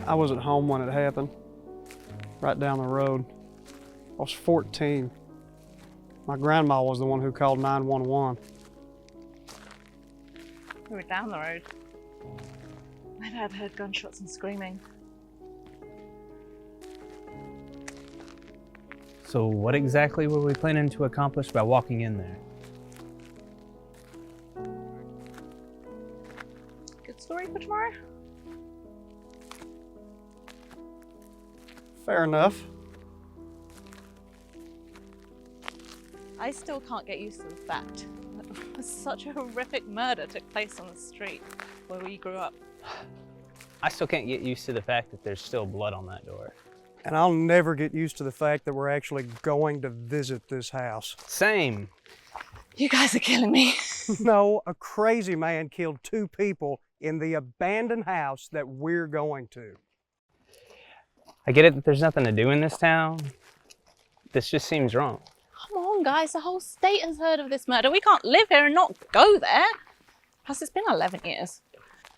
I was at home when it happened, right down the road. I was 14. My grandma was the one who called 911. We were down the road. My dad heard gunshots and screaming. So what exactly were we planning to accomplish by walking in there? Good story for tomorrow? Fair enough. I still can't get used to the fact that such a horrific murder took place on the street where we grew up. I still can't get used to the fact that there's still blood on that door. And I'll never get used to the fact that we're actually going to visit this house. Same. You guys are killing me. No, a crazy man killed 2 people in the abandoned house that we're going to. I get it that there's nothing to do in this town. This just seems wrong. Come on, guys. The whole state has heard of this murder. We can't live here and not go there. Plus, it's been 11 years.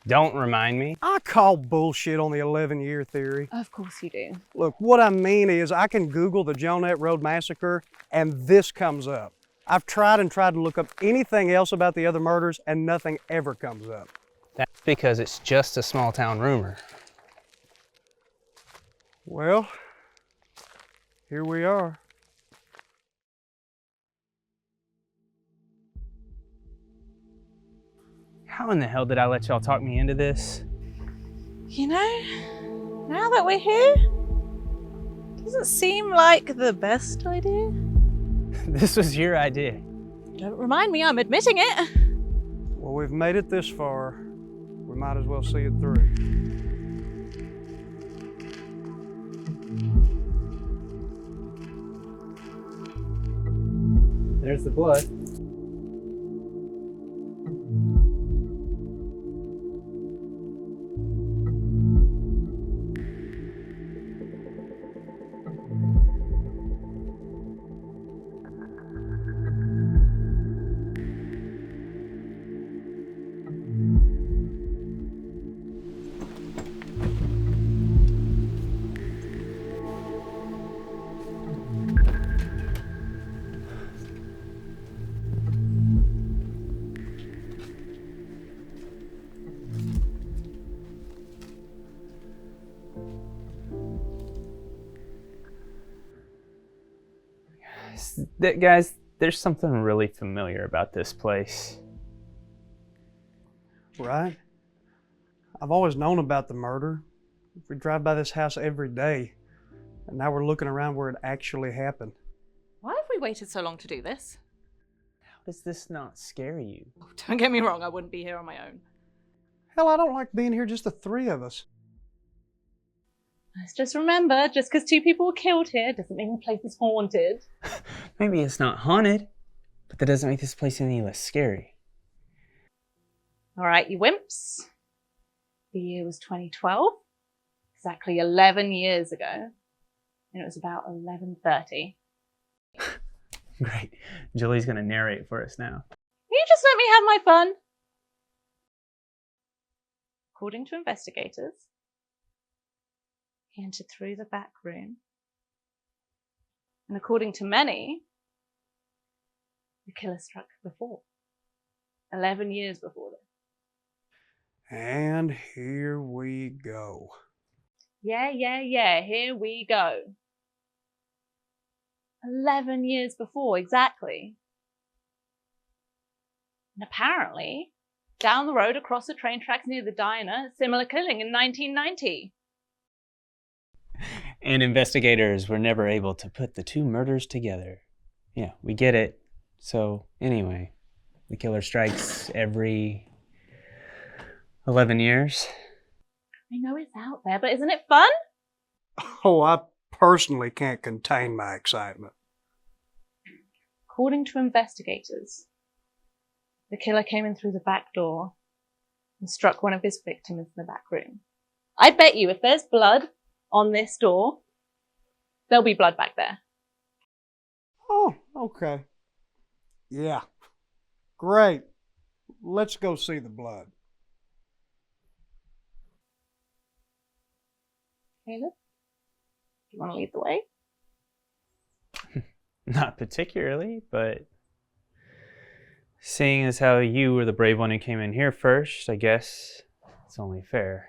Don't remind me. I call bullshit on the 11-year theory. Of course you do. Look, what I mean is I can Google the Joanett Road Massacre and this comes up. I've tried to look up anything else about the other murders and nothing ever comes up. That's because it's just a small town rumor. Well, here we are. How in the hell did I let y'all talk me into this? You know, now that we're here, doesn't seem like the best idea. This was your idea. Don't remind me, I'm admitting it. Well, we've made it this far. We might as well see it through. There's the blood. Guys, there's something really familiar about this place. Right? I've always known about the murder. We drive by this house every day, and now we're looking around where it actually happened. Why have we waited so long to do this? How does this not scare you? Oh, don't get me wrong, I wouldn't be here on my own. Hell, I don't like being here just the 3 of us. Let's just remember, just because 2 people were killed here doesn't mean the place is haunted. Maybe it's not haunted, but that doesn't make this place any less scary. All right, you wimps. The year was 2012, exactly 11 years ago, and it was about 11:30. Great. Julie's gonna narrate for us now. Will you just let me have my fun? According to investigators, he entered through the back room. And according to many, the killer struck before. 11 years before this. And here we go. Yeah, here we go. 11 years before, exactly. And apparently, down the road across the train tracks near the diner, similar killing in 1990. And investigators were never able to put the 2 murders together. Yeah, we get it. So anyway, the killer strikes every 11 years. I know it's out there, but isn't it fun? Oh, I personally can't contain my excitement. According to investigators, the killer came in through the back door and struck one of his victims in the back room. I bet you if there's blood on this door, there'll be blood back there. Oh, okay. Yeah. Great. Let's go see the blood. Caleb, do you want to lead the way? Not particularly, but seeing as how you were the brave one who came in here first, I guess it's only fair.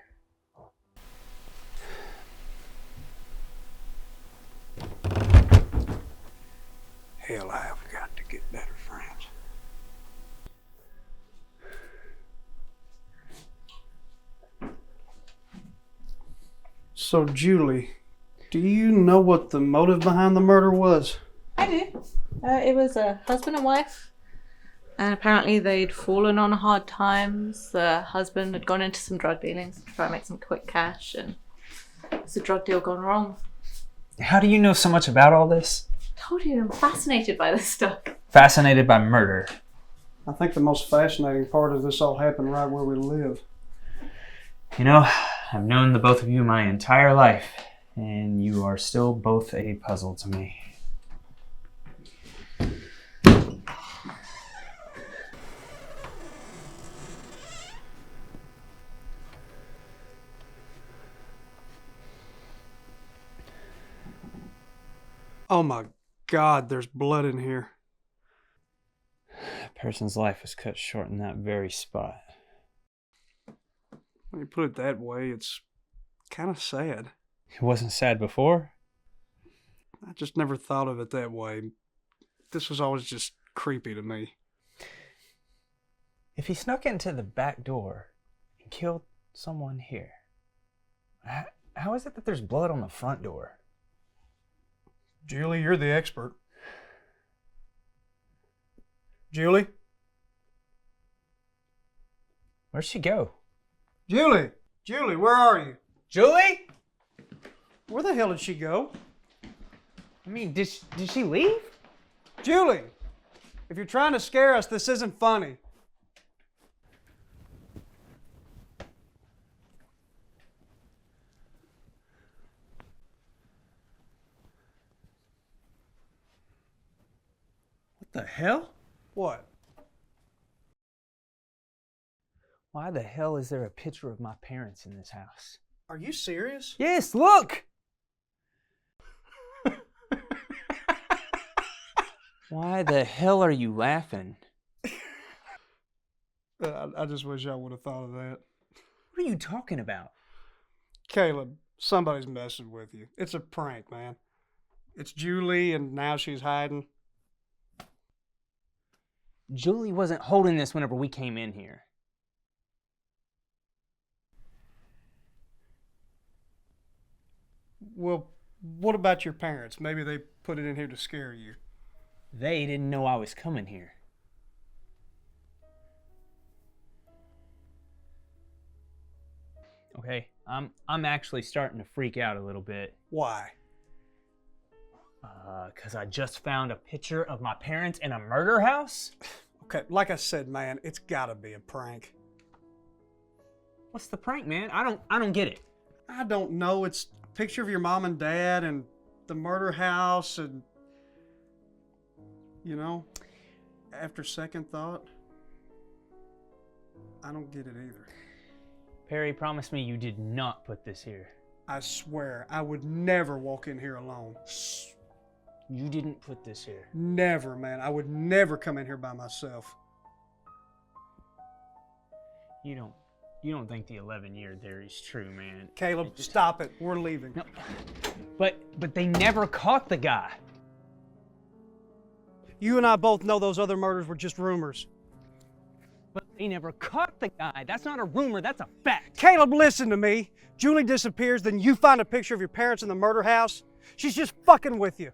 Hell, I've got to get better friends. So, Julie, do you know what the motive behind the murder was? I do. It was a husband and wife. And apparently they'd fallen on hard times. The husband had gone into some drug dealings to try and make some quick cash, and it's a drug deal gone wrong. How do you know so much about all this? I told you I'm fascinated by this stuff. Fascinated by murder. I think the most fascinating part is this all happened right where we live. You know, I've known the both of you my entire life, and you are still both a puzzle to me. Oh my God, there's blood in here. A person's life was cut short in that very spot. When you put it that way, it's kind of sad. It wasn't sad before. I just never thought of it that way. This was always just creepy to me. If he snuck into the back door and killed someone here, how is it that there's blood on the front door? Julie, you're the expert. Julie? Where'd she go? Julie! Julie, where are you? Julie? Where the hell did she go? I mean, did she leave? Julie! If you're trying to scare us, this isn't funny. What the hell? What? Why the hell is there a picture of my parents in this house? Are you serious? Yes, look! Why the hell are you laughing? I just wish I would have thought of that. What are you talking about? Caleb, somebody's messing with you. It's a prank, man. It's Julie, and now she's hiding. Julie wasn't holding this whenever we came in here. Well, what about your parents? Maybe they put it in here to scare you. They didn't know I was coming here. Okay, I'm actually starting to freak out a little bit. Why? 'Cause I just found a picture of my parents in a murder house? Okay, like I said, man, it's gotta be a prank. What's the prank, man? I don't get it. I don't know. It's a picture of your mom and dad and the murder house, and, you know, after second thought, I don't get it either. Perry, promise me you did not put this here. I swear, I would never walk in here alone. Shh. You didn't put this here. Never, man. I would never come in here by myself. You don't think the 11-year theory's true, man. Caleb, stop it. We're leaving. No. But they never caught the guy. You and I both know those other murders were just rumors. But they never caught the guy. That's not a rumor, that's a fact. Caleb, listen to me. Julie disappears, then you find a picture of your parents in the murder house. She's just fucking with you.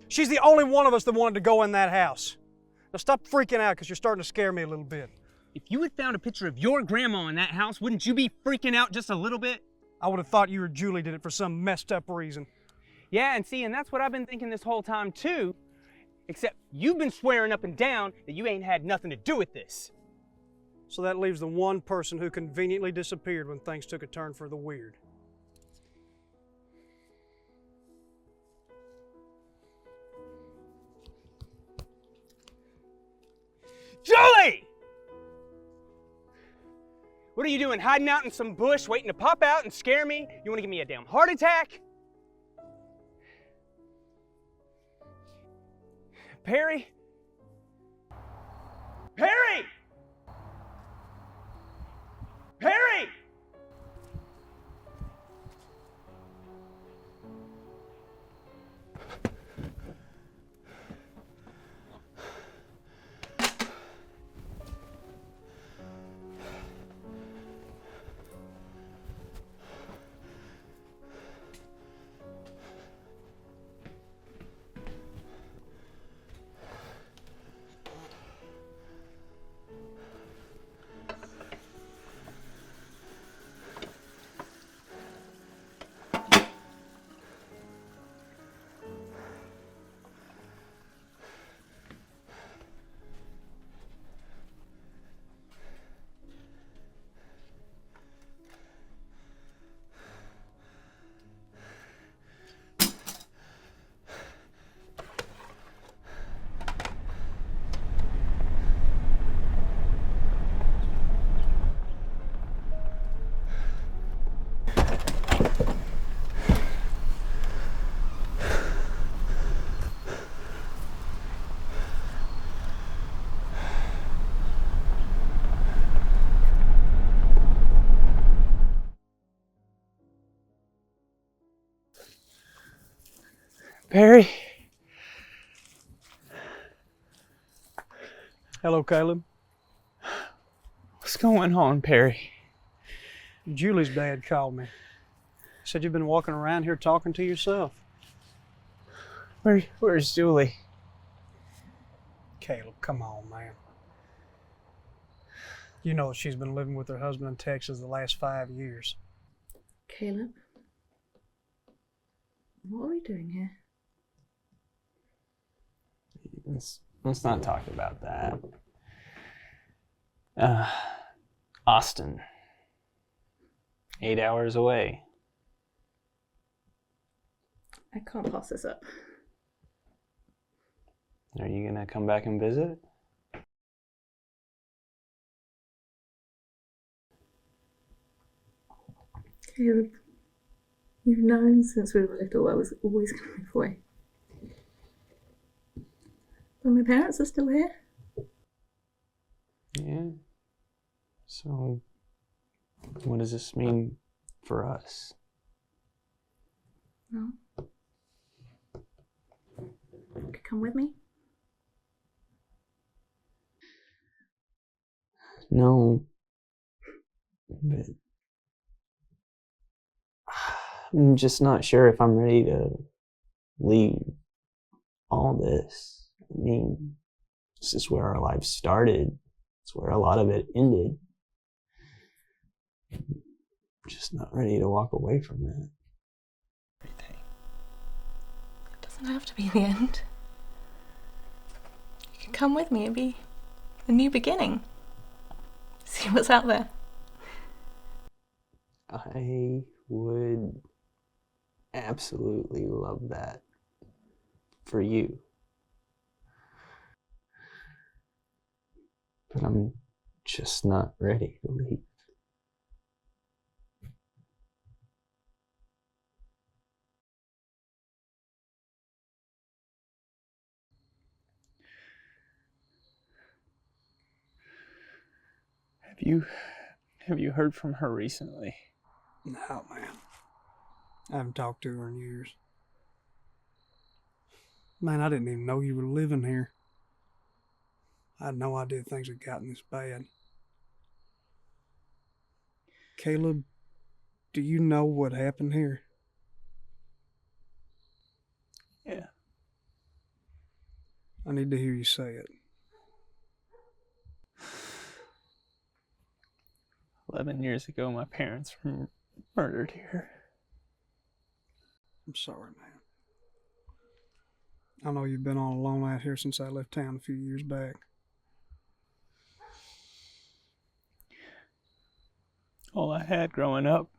She's the only one of us that wanted to go in that house. Now stop freaking out, because you're starting to scare me a little bit. If you had found a picture of your grandma in that house, wouldn't you be freaking out just a little bit? I would have thought you or Julie did it for some messed up reason. Yeah, and that's what I've been thinking this whole time too. Except you've been swearing up and down that you ain't had nothing to do with this. So that leaves the one person who conveniently disappeared when things took a turn for the weird. Julie! What are you doing, hiding out in some bush, waiting to pop out and scare me? You want to give me a damn heart attack? Perry? Perry! Perry! Perry? Hello, Caleb. What's going on, Perry? Julie's dad called me. He said you've been walking around here talking to yourself. Where's Julie? Caleb, come on, man. You know she's been living with her husband in Texas the last 5 years. Caleb, what are we doing here? Let's not talk about that. Austin. 8 hours away. I can't pass this up. Are you gonna come back and visit? Caleb, you've known since we were little I was always going to move away. But my parents are still here. Yeah. So, what does this mean for us? No. You could come with me? No. But I'm just not sure if I'm ready to leave all this. I mean, this is where our lives started. It's where a lot of it ended. I'm just not ready to walk away from that. It doesn't have to be the end. You can come with me. It'd be a new beginning. See what's out there. I would absolutely love that for you. But I'm just not ready to leave. Have you heard from her recently? No, man. I haven't talked to her in years. Man, I didn't even know you were living here. I had no idea things had gotten this bad. Caleb, do you know what happened here? Yeah. I need to hear you say it. 11 years ago, my parents were murdered here. I'm sorry, man. I know you've been all alone out here since I left town a few years back. All I had growing up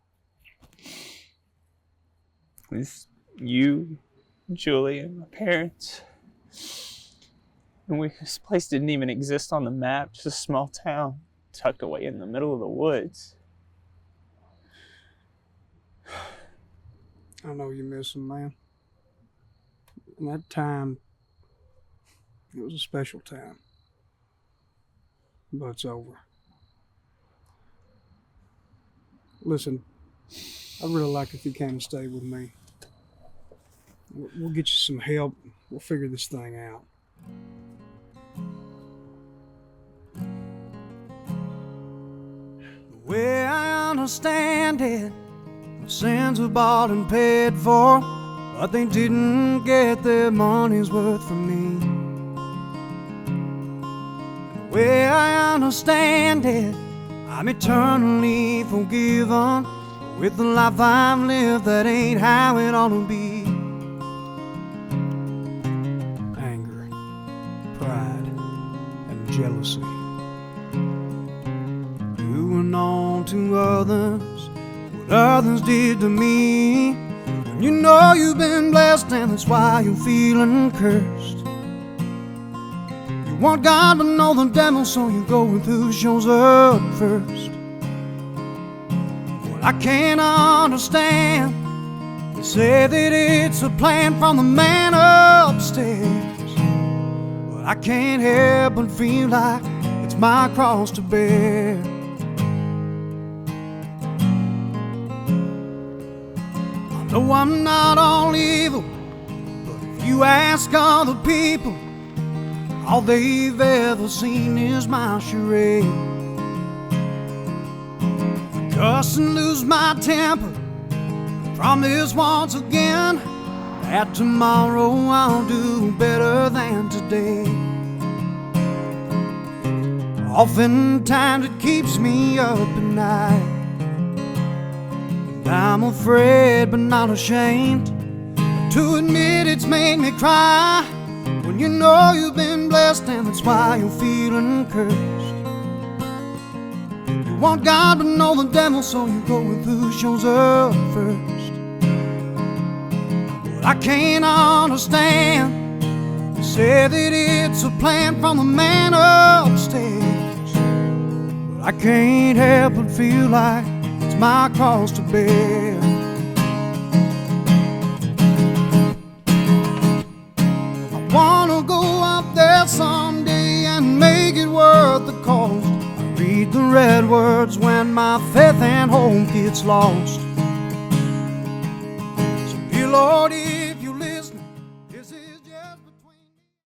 was you, Julie, and my parents. And this place didn't even exist on the map, just a small town. tucked away in the middle of the woods. I know you miss him, man. And that time, it was a special time. But it's over. Listen, I'd really like if you came and stayed with me. We'll get you some help. We'll figure this thing out. The way I understand it, my sins are bought and paid for, but they didn't get their money's worth from me. The way I understand it, I'm eternally forgiven. With the life I've lived, that ain't how it ought to be. Anger, pride, and jealousy, doing on to others what others did to me. And you know you've been blessed, and that's why you're feeling cursed. You want God but know the devil, so you go with who shows up first. I can't understand. They say that it's a plan from the man upstairs, but I can't help but feel like it's my cross to bear. I know I'm not all evil, but if you ask other people, all they've ever seen is my charade. Cuss and lose my temper, promise once again that tomorrow I'll do better than today. Oftentimes it keeps me up at night, and I'm afraid but not ashamed to admit it's made me cry. When you know you've been blessed, and that's why you're feeling cursed. You want God but know the devil, so you go with who shows up first. But I can't understand. They say that it's a plan from the man upstairs, but I can't help but feel like it's my cross to bear. I wanna go up there someday and make it worth the cost. Read the red words when my faith and hope gets lost. So dear Lord,